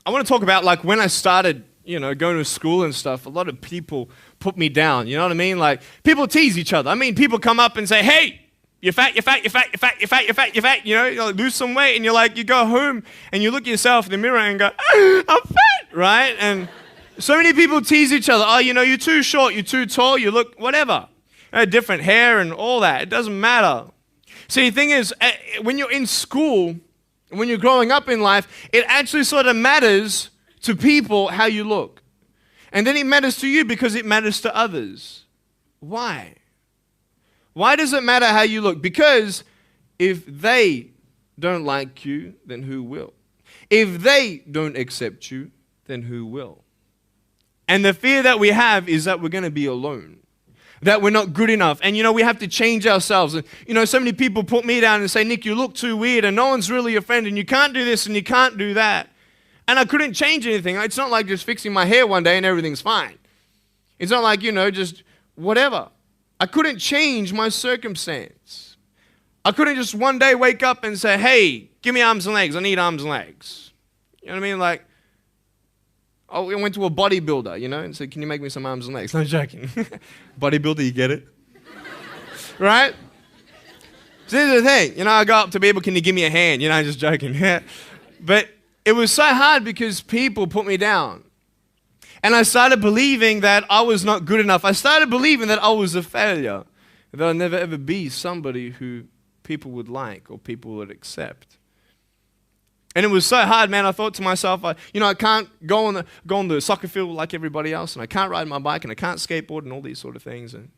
I want to talk about like when I started, going to school and stuff. A lot of people put me down. You know what I mean? Like people tease each other. I mean, people come up and say, "Hey, you're fat, you're fat, you're fat, you're fat, you're fat, you're fat, you're fat." You like, lose some weight, and you go home and you look at yourself in the mirror and go, "I'm fat," right? And so many people tease each other. Oh, you're too short, you're too tall, you look whatever. Different hair and all that. It doesn't matter. See, the thing is, when you're in school, when you're growing up in life, it actually sort of matters to people how you look. And then it matters to you because it matters to others. Why? Why does it matter how you look? Because if they don't like you, then who will? If they don't accept you, then who will? And the fear that we have is that we're going to be alone. That we're not good enough. And we have to change ourselves. And so many people put me down and say, "Nick, you look too weird and no one's really your friend and you can't do this and you can't do that." And I couldn't change anything. It's not like just fixing my hair one day and everything's fine. It's not like, just whatever. I couldn't change my circumstance. I couldn't just one day wake up and say, "Hey, give me arms and legs. I need arms and legs." You know what I mean? Like, I went to a bodybuilder, and said, "Can you make me some arms and legs?" No, joking. Bodybuilder, you get it? Right? So this is the thing. I go up to people, "Can you give me a hand?" Just joking. But it was so hard because people put me down. And I started believing that I was not good enough. I started believing that I was a failure. That I'd never ever be somebody who people would like or people would accept. And it was so hard, man. I thought to myself, I can't go on the soccer field like everybody else, and I can't ride my bike, and I can't skateboard, and all these sort of things. And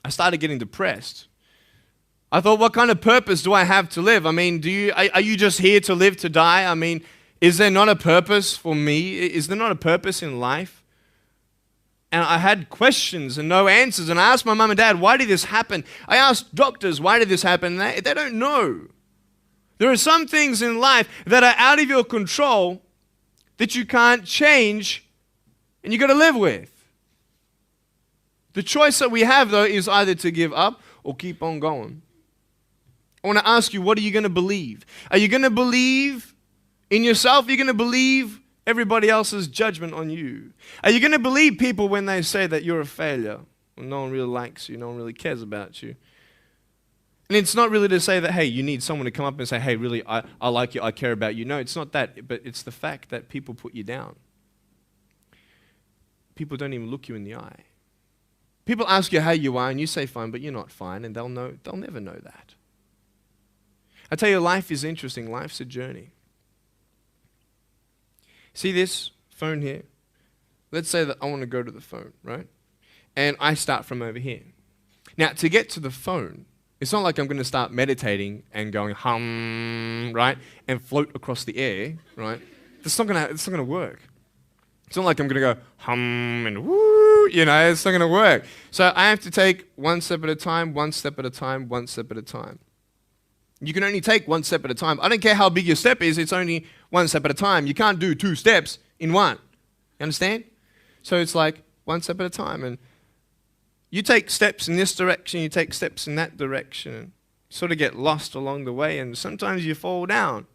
I started getting depressed. I thought, what kind of purpose do I have to live? I mean, are you just here to live to die? I mean, is there not a purpose for me? Is there not a purpose in life? And I had questions and no answers. And I asked my mum and dad, "Why did this happen?" I asked doctors, "Why did this happen?" And they don't know. There are some things in life that are out of your control that you can't change and you got to live with. The choice that we have, though, is either to give up or keep on going. I want to ask you, what are you going to believe? Are you going to believe in yourself? Are you going to believe everybody else's judgment on you? Are you going to believe people when they say that you're a failure? When no one really likes you, no one really cares about you. And it's not really to say that, hey, you need someone to come up and say, "Hey, really, I like you, I care about you." No, it's not that, but it's the fact that people put you down. People don't even look you in the eye. People ask you how you are, and you say fine, but you're not fine, and they'll never know that. I tell you, life is interesting. Life's a journey. See this phone here? Let's say that I want to go to the phone, right? And I start from over here. Now, to get to the phone, it's not like I'm going to start meditating and going hum, right? And float across the air, right? It's not going to work. It's not like I'm going to go hum and woo, it's not going to work. So I have to take one step at a time, one step at a time, one step at a time. You can only take one step at a time. I don't care how big your step is, it's only one step at a time. You can't do 2 steps in one. You understand? So it's like one step at a time. And you take steps in this direction, you take steps in that direction, and sort of get lost along the way, and sometimes you fall down.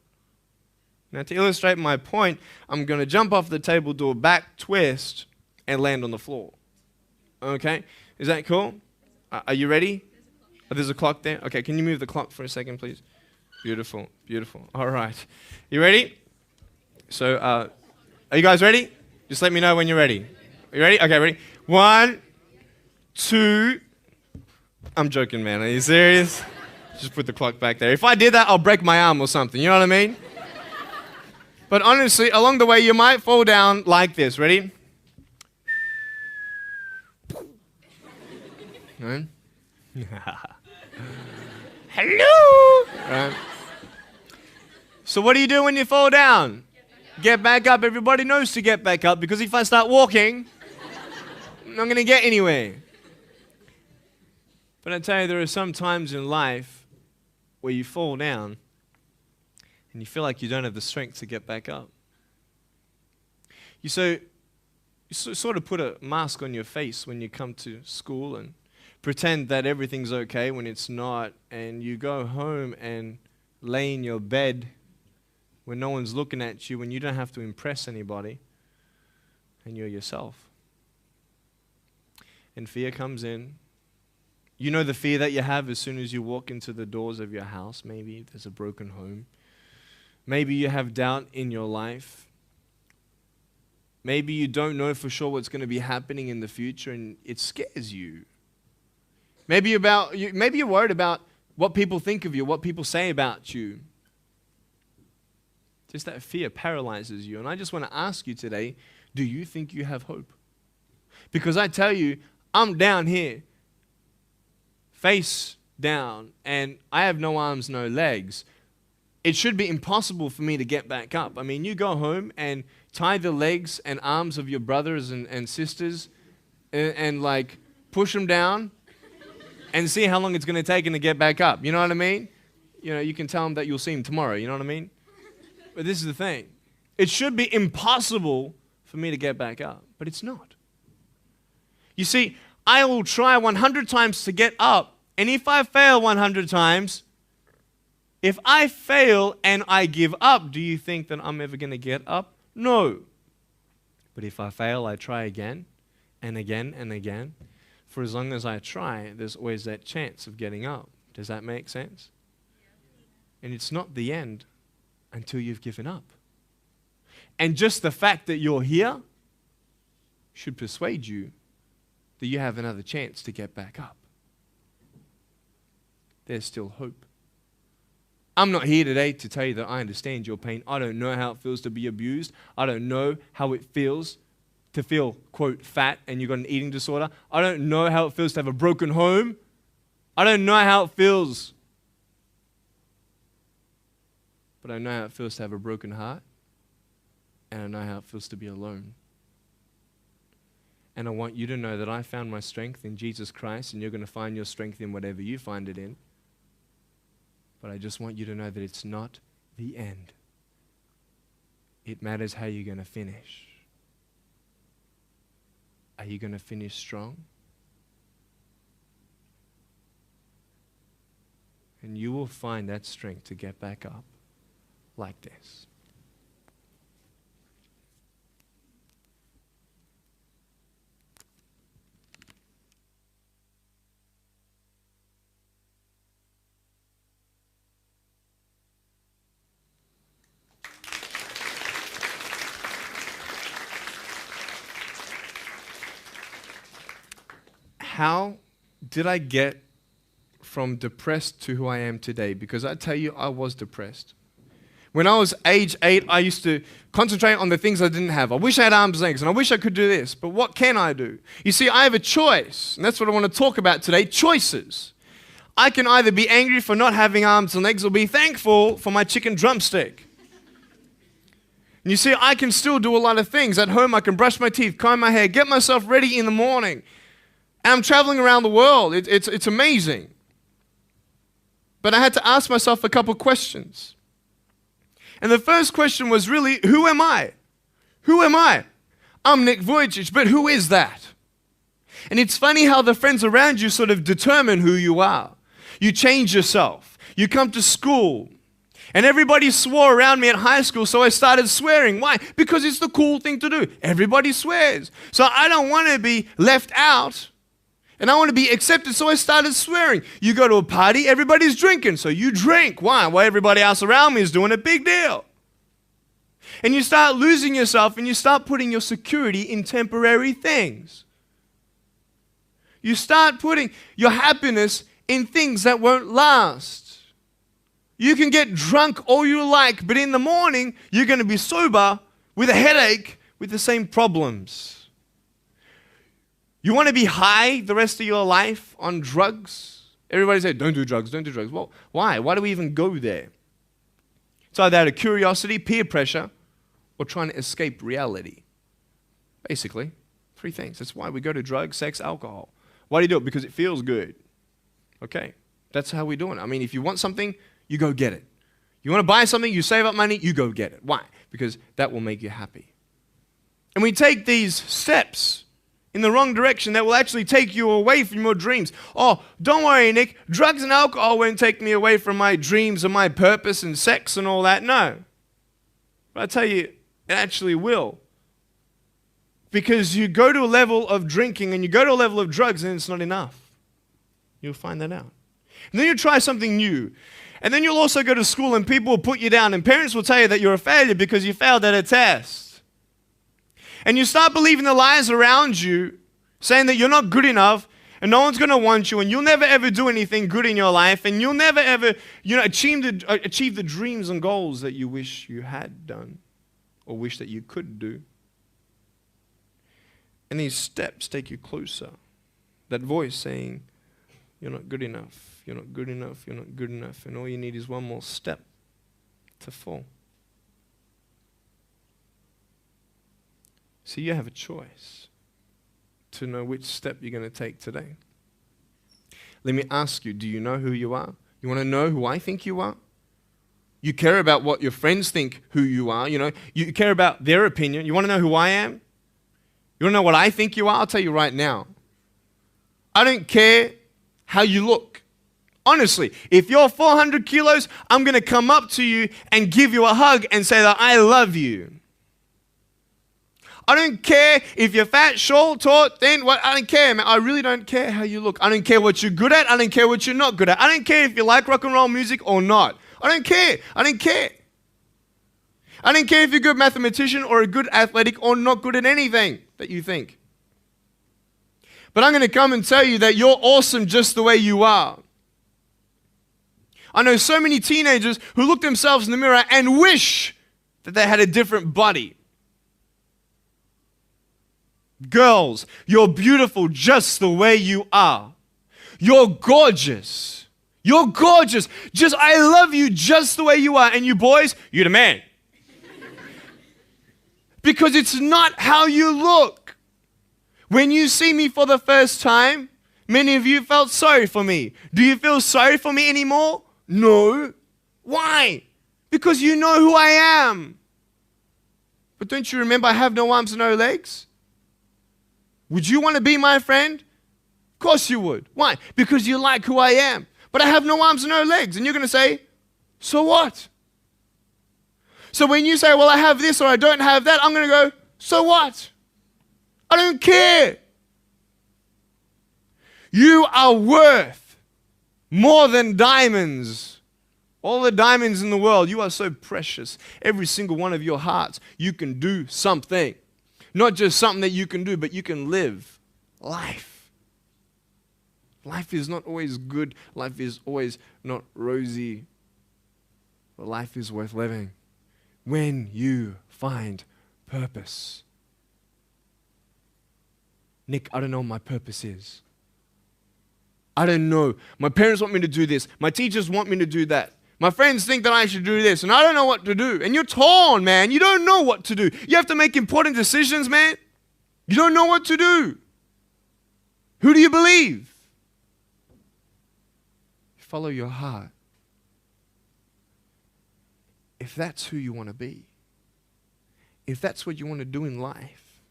Now, to illustrate my point, I'm going to jump off the table, do a back twist, and land on the floor. Okay? Is that cool? Are you ready? Oh, there's a clock there? Okay, can you move the clock for a second, please? Beautiful, beautiful. All right. You ready? So, are you guys ready? Just let me know when you're ready. Are you ready? Okay, ready? 1, 2. I'm joking, man. Are you serious? Just put the clock back there. If I did that, I'll break my arm or something. You know what I mean? But honestly, along the way, you might fall down like this. Ready? Right? Hello! Right. So what do you do when you fall down? Get back up. Everybody knows to get back up, because if I start walking, I'm not going to get anywhere. But I tell you, there are some times in life where you fall down and you feel like you don't have the strength to get back up. You sort of put a mask on your face when you come to school and pretend that everything's okay when it's not, and you go home and lay in your bed when no one's looking at you, when you don't have to impress anybody, and you're yourself. And fear comes in. You know the fear that you have as soon as you walk into the doors of your house. Maybe there's a broken home. Maybe you have doubt in your life. Maybe you don't know for sure what's going to be happening in the future and it scares you. Maybe you're worried about what people think of you, what people say about you. Just that fear paralyzes you. And I just want to ask you today, do you think you have hope? Because I tell you, I'm down here, face down, and I have no arms, no legs. It should be impossible for me to get back up. I mean, you go home and tie the legs and arms of your brothers and sisters and like push them down and see how long it's going to take them to get back up. You know what I mean? You know, you can tell them that you'll see them tomorrow. You know what I mean? But this is the thing. It should be impossible for me to get back up, but it's not. You see, I will try 100 times to get up, and if I fail 100 times, if I fail and I give up, do you think that I'm ever going to get up? No. But if I fail, I try again and again and again. For as long as I try, there's always that chance of getting up. Does that make sense? And it's not the end until you've given up. And just the fact that you're here should persuade you that you have another chance to get back up. There's still hope. I'm not here today to tell you that I understand your pain. I don't know how it feels to be abused. I don't know how it feels to feel, quote, fat and you've got an eating disorder. I don't know how it feels to have a broken home. I don't know how it feels. But I know how it feels to have a broken heart. And I know how it feels to be alone. And I want you to know that I found my strength in Jesus Christ, and you're going to find your strength in whatever you find it in. But I just want you to know that it's not the end. It matters how you're going to finish. Are you going to finish strong? And you will find that strength to get back up like this. How did I get from depressed to who I am today? Because I tell you, I was depressed. When I was age 8, I used to concentrate on the things I didn't have. I wish I had arms and legs, and I wish I could do this, but what can I do? You see, I have a choice, and that's what I want to talk about today, choices. I can either be angry for not having arms and legs or be thankful for my chicken drumstick. And you see, I can still do a lot of things. At home, I can brush my teeth, comb my hair, get myself ready in the morning. And I'm traveling around the world. It's amazing. But I had to ask myself a couple questions. And the first question was really, who am I? Who am I? I'm Nick Vujicic, but who is that? And it's funny how the friends around you sort of determine who you are. You change yourself. You come to school. And everybody swore around me at high school, so I started swearing. Why? Because it's the cool thing to do. Everybody swears. So I don't want to be left out. And I want to be accepted, so I started swearing. You go to a party, everybody's drinking, so you drink. Why? Well, everybody else around me is doing a big deal. And you start losing yourself, and you start putting your security in temporary things. You start putting your happiness in things that won't last. You can get drunk all you like, but in the morning, you're going to be sober with a headache with the same problems. You want to be high the rest of your life on drugs? Everybody says, don't do drugs, don't do drugs. Well, why? Why do we even go there? It's either out of curiosity, peer pressure, or trying to escape reality. Basically, 3 things. That's why we go to drugs, sex, alcohol. Why do you do it? Because it feels good. Okay, that's how we do it. I mean, if you want something, you go get it. You want to buy something, you save up money, you go get it. Why? Because that will make you happy. And we take these steps in the wrong direction that will actually take you away from your dreams. Oh, don't worry, Nick. Drugs and alcohol won't take me away from my dreams and my purpose and sex and all that. No. But I tell you, it actually will. Because you go to a level of drinking and you go to a level of drugs and it's not enough. You'll find that out. And then you try something new. And then you'll also go to school and people will put you down and parents will tell you that you're a failure because you failed at a test. And you start believing the lies around you saying that you're not good enough and no one's going to want you and you'll never ever do anything good in your life and you'll never ever achieve the dreams and goals that you wish you had done or wish that you could do. And these steps take you closer. That voice saying, you're not good enough, you're not good enough, you're not good enough. And all you need is one more step to fall. So you have a choice to know which step you're going to take today. Let me ask you, do you know who you are? You want to know who I think you are? You care about what your friends think who you are. You care about their opinion. You want to know who I am? You want to know what I think you are? I'll tell you right now. I don't care how you look. Honestly, if you're 400 kilos, I'm going to come up to you and give you a hug and say that I love you. I don't care if you're fat, short, tall, thin. I don't care, man. I really don't care how you look. I don't care what you're good at. I don't care what you're not good at. I don't care if you like rock and roll music or not. I don't care. I don't care. I don't care if you're a good mathematician or a good athletic or not good at anything that you think. But I'm going to come and tell you that you're awesome just the way you are. I know so many teenagers who look themselves in the mirror and wish that they had a different body. Girls, you're beautiful just the way you are. You're gorgeous. You're gorgeous. I love you just the way you are. And you boys, you're the man. Because it's not how you look. When you see me for the first time, many of you felt sorry for me. Do you feel sorry for me anymore? No. Why? Because you know who I am. But don't you remember I have no arms and no legs? Would you want to be my friend? Of course you would. Why? Because you like who I am. But I have no arms and no legs. And you're going to say, so what? So when you say, well, I have this or I don't have that, I'm going to go, so what? I don't care. You are worth more than diamonds. All the diamonds in the world, you are so precious. Every single one of your hearts, you can do something. Not just something that you can do, but you can live life. Life is not always good. Life is always not rosy. But life is worth living when you find purpose. Nick, I don't know what my purpose is. I don't know. My parents want me to do this. My teachers want me to do that. My friends think that I should do this, and I don't know what to do. And you're torn, man. You don't know what to do. You have to make important decisions, man. You don't know what to do. Who do you believe? Follow your heart. If that's who you want to be, if that's what you want to do in life,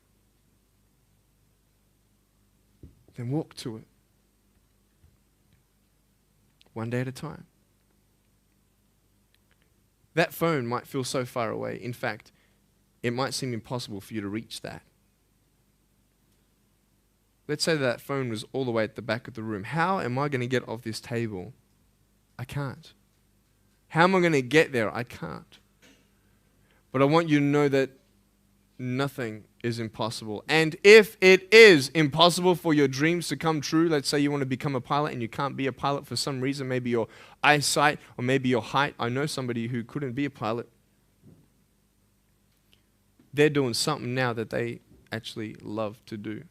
then walk to it. One day at a time. That phone might feel so far away. In fact, it might seem impossible for you to reach that. Let's say that phone was all the way at the back of the room. How am I going to get off this table? I can't. How am I going to get there? I can't. But I want you to know that nothing is impossible. And if it is impossible for your dreams to come true, let's say you want to become a pilot and you can't be a pilot for some reason, maybe your eyesight or maybe your height. I know somebody who couldn't be a pilot. They're doing something now that they actually love to do.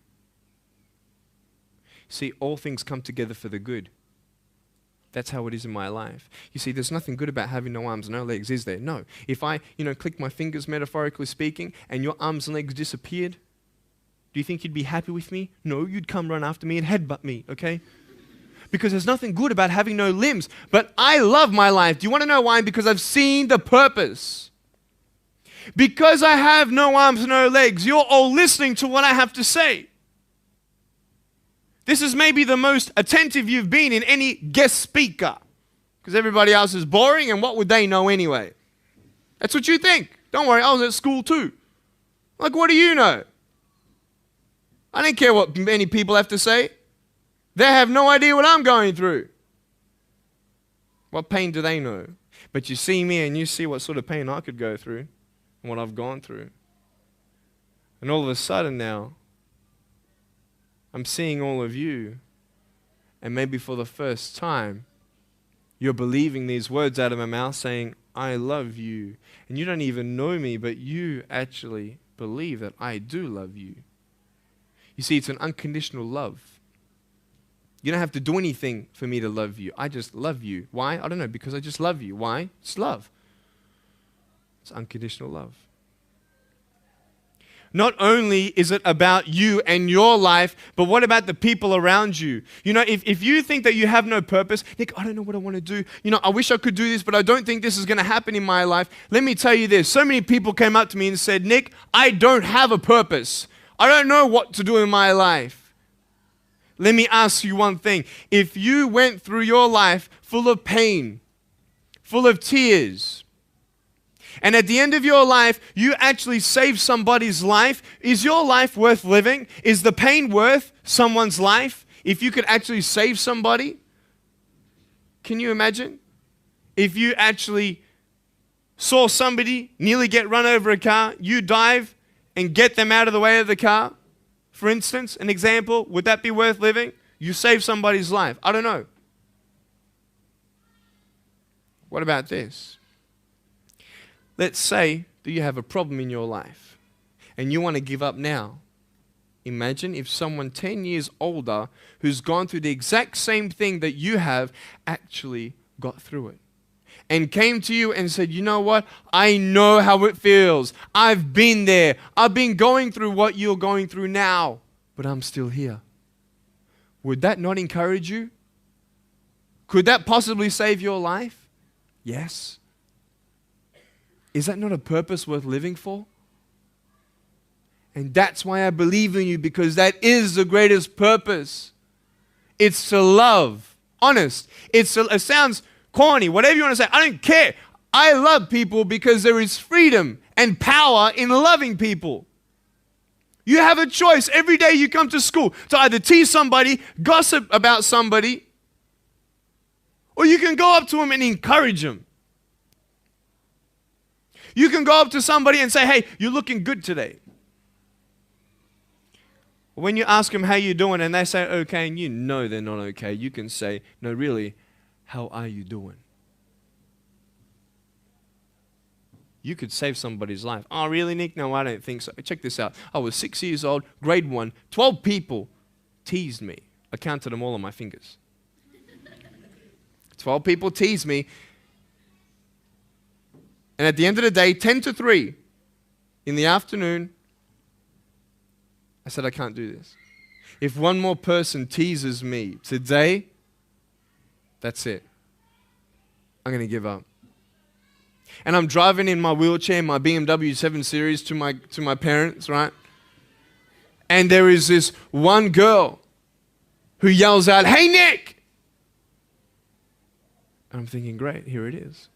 See, all things come together for the good. That's how it is in my life. You see, there's nothing good about having no arms and no legs, is there? No. If I, click my fingers, metaphorically speaking, and your arms and legs disappeared, do you think you'd be happy with me? No, you'd come run after me and headbutt me, okay? Because there's nothing good about having no limbs. But I love my life. Do you want to know why? Because I've seen the purpose. Because I have no arms and no legs, you're all listening to what I have to say. This is maybe the most attentive you've been in any guest speaker. Because everybody else is boring, and what would they know anyway? That's what you think, Don't worry, I was at school too. Like, what do you know? I don't care what many people have to say. They have no idea what I'm going through. What pain do they know? But you see me and you see what sort of pain I could go through and what I've gone through. And all of a sudden now, I'm seeing all of you, and maybe for the first time, you're believing these words out of my mouth saying, I love you. And you don't even know me, but you actually believe that I do love you. You see, it's an unconditional love. You don't have to do anything for me to love you. I just love you. Why? I don't know, because I just love you. Why? It's love. It's unconditional love. Not only is it about you and your life, but what about the people around you? You know, if you think that you have no purpose, Nick, I don't know what I want to do. You know, I wish I could do this, but I don't think this is going to happen in my life. Let me tell you this. So many people came up to me and said, Nick, I don't have a purpose. I don't know what to do in my life. Let me ask you one thing. If you went through your life full of pain, full of tears, and at the end of your life, you actually save somebody's life, is your life worth living? Is the pain worth someone's life? If you could actually save somebody? Can you imagine? If you actually saw somebody nearly get run over a car, you dive and get them out of the way of the car, for instance, an example, would that be worth living? You save somebody's life. I don't know. What about this? Let's say that you have a problem in your life and you want to give up now. Imagine if someone 10 years older who's gone through the exact same thing that you have actually got through it and came to you and said, you know what? I know how it feels. I've been there. I've been going through what you're going through now, but I'm still here. Would that not encourage you? Could that possibly save your life? Yes. Is that not a purpose worth living for? And that's why I believe in you, because that is the greatest purpose. It's to love. Honest. It sounds corny, whatever you want to say. I don't care. I love people because there is freedom and power in loving people. You have a choice every day you come to school to either tease somebody, gossip about somebody, or you can go up to them and encourage them. You can go up to somebody and say, hey, you're looking good today. When you ask them how you're doing and they say okay and you know they're not okay, you can say, no, really, how are you doing? You could save somebody's life. Oh, really, Nick? No, I don't think so. Check this out. I was 6 years old, grade 1, 12 people teased me. I counted them all on my fingers. 12 people teased me. And at the end of the day, 10 to 3 in the afternoon, I said, I can't do this. If one more person teases me today, that's it. I'm going to give up. And I'm driving in my wheelchair, my BMW 7 Series to my parents, right? And there is this one girl who yells out, hey, Nick! And I'm thinking, great, here it is.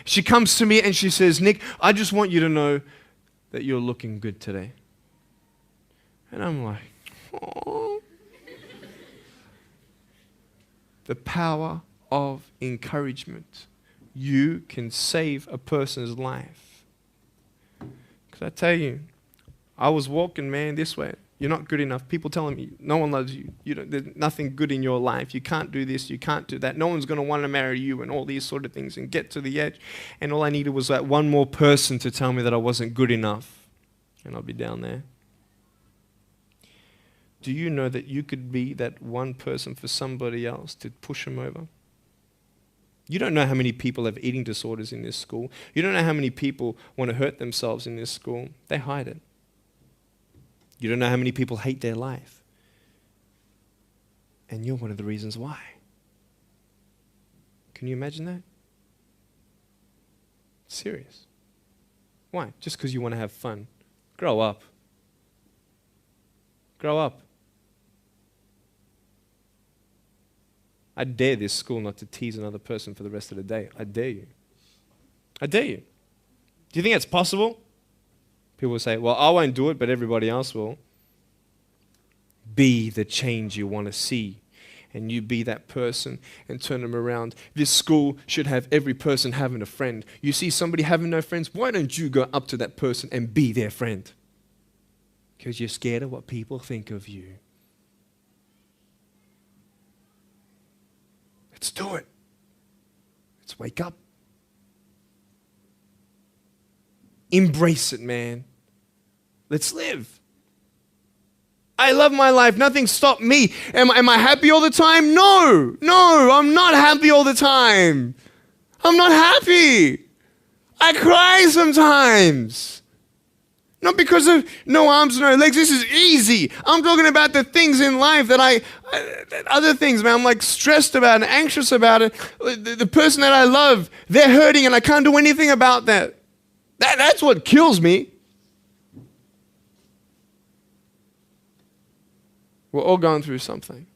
She comes to me and she says, Nick, I just want you to know that you're looking good today. And I'm like, oh. The power of encouragement. You can save a person's life. Because I tell you, I was walking, man, this way. You're not good enough. People telling me, no one loves you. There's nothing good in your life. You can't do this. You can't do that. No one's going to want to marry you and all these sort of things and get to the edge. And all I needed was that one more person to tell me that I wasn't good enough. And I'll be down there. Do you know that you could be that one person for somebody else to push them over? You don't know how many people have eating disorders in this school. You don't know how many people want to hurt themselves in this school. They hide it. You don't know how many people hate their life. And you're one of the reasons why. Can you imagine that? Serious. Why? Just because you want to have fun. Grow up. Grow up. I dare this school not to tease another person for the rest of the day. I dare you. I dare you. Do you think it's possible? People will say, well, I won't do it, but everybody else will. Be the change you want to see. And you be that person and turn them around. This school should have every person having a friend. You see somebody having no friends, why don't you go up to that person and be their friend? Because you're scared of what people think of you. Let's do it. Let's wake up. Embrace it, man. Let's live. I love my life. Nothing stopped me. Am I happy all the time? No, I'm not happy all the time. I'm not happy. I cry sometimes. Not because of no arms, no legs. This is easy. I'm talking about the things in life that other things, man, I'm like stressed about and anxious about it. The person that I love, they're hurting and I can't do anything about that. That's what kills me. We're all going through something.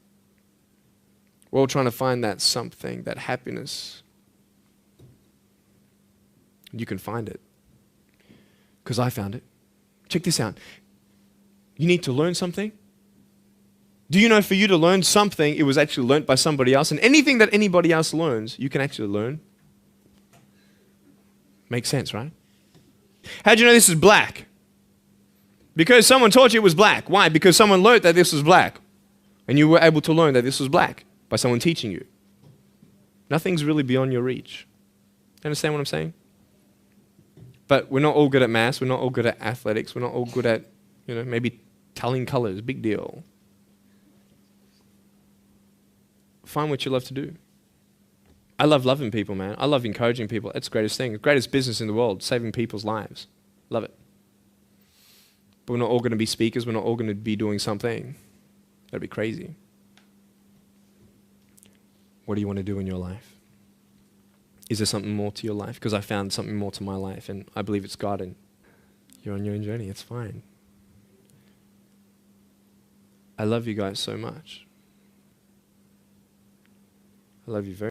We're all trying to find that something, that happiness. You can find it. Because I found it. Check this out. You need to learn something. Do you know for you to learn something, it was actually learnt by somebody else? And anything that anybody else learns, you can actually learn. Makes sense, right? How'd you know this is black? Because someone taught you it was black. Why? Because someone learned that this was black. And you were able to learn that this was black by someone teaching you. Nothing's really beyond your reach. You understand what I'm saying? But we're not all good at maths. We're not all good at athletics. We're not all good at, maybe telling colors. Big deal. Find what you love to do. I love loving people, man. I love encouraging people. It's the greatest thing. The greatest business in the world, saving people's lives. Love it. But we're not all going to be speakers. We're not all going to be doing something. That'd be crazy. What do you want to do in your life? Is there something more to your life? Because I found something more to my life, and I believe it's God, and you're on your own journey. It's fine. I love you guys so much. I love you very much.